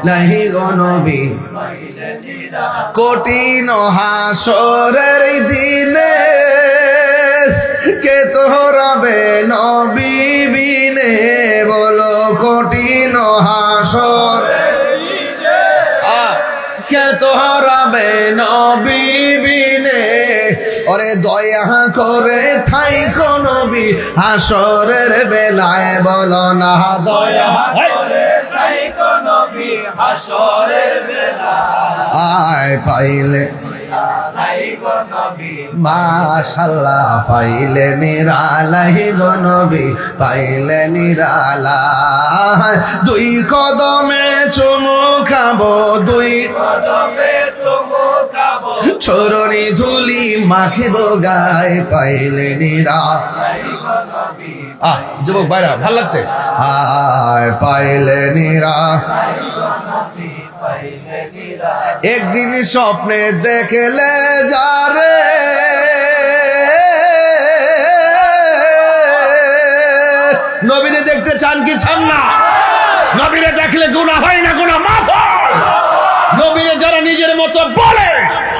নাহি গো নবী কঠিন হাসরের দিনে কে তোরাবে নবী বিনে বলো কঠিন হাসর কে তোরাবে নবী বিনে ওরে দয়া করে থাইকো নবী হাসরের বেলায় বলো না দয়া করে থাইকো নবী হাসরের বেলায় আয় পাইলে মাশাআল্লাহ পাইলে নিরালাই গো নবী পাইলে নিরালাই দুই কদমে চুমু খাবো দুই কদমে চুমু খাবো চরণে ধুলি মাখিব গায়ে পাইলে নিরালাই গো নবী যুবক ভাইরা ভালো লাগছে আয় পাইলে নিরালাই গো নবী পাইলে নিরালাই একদিন স্বপ্নে দেখলে যারে নবীরে দেখতে চান কি চান না নবীরে দেখলে গুনাহ হয় না গুনাহ মাফ হয় নবীরে যারা নিজের মতো বলে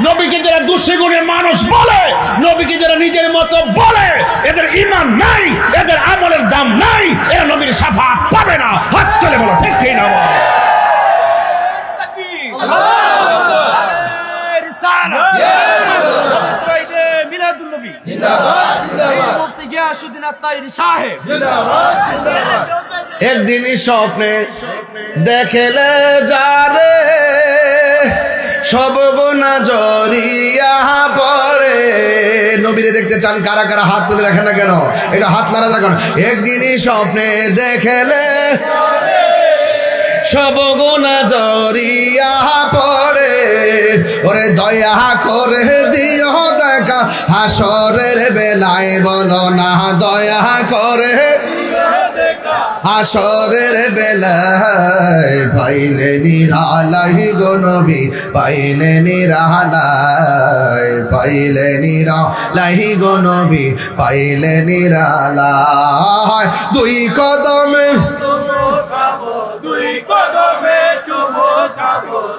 নবীকে যারা দুশ্মনের মানুষ বলে নবীকে যারা নিজের মতো বলে এদের ঈমান নাই এদের আমলের দাম নাই এরা নবীর শাফাআত পাবে না হাত তুলে বলো ঠিক কি না একদিন স্বপ্নে দেখলে যারে সব গুনাহ জড়িয়া পড়ে নবীরে দেখতে চান কারা কারা হাত তুলে দেখেন না কেন এটা হাত লাড়া রাখেন একদিন স্বপ্নে দেখলে সব গুনাহ জড়িয়া পড়ে ওরে দয়া করে দিও দেখা হাসরের বেলায় বলো না দয়া করে হাসরের বেলায় পাইলে নিরালাই গো নবী পাইলে নিরালাই পাইলে নিরালাই গো নবী পাইলে নিরালাই দুই কদমে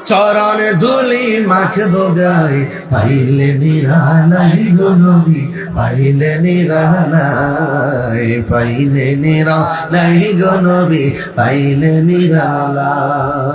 চরণ ধুলি মাখবো গায়ে পাইলে নিরালাই গো নবী পাইলে নিরালাই পাইলে নিরালাই গো নবী পাইলে নিরালাই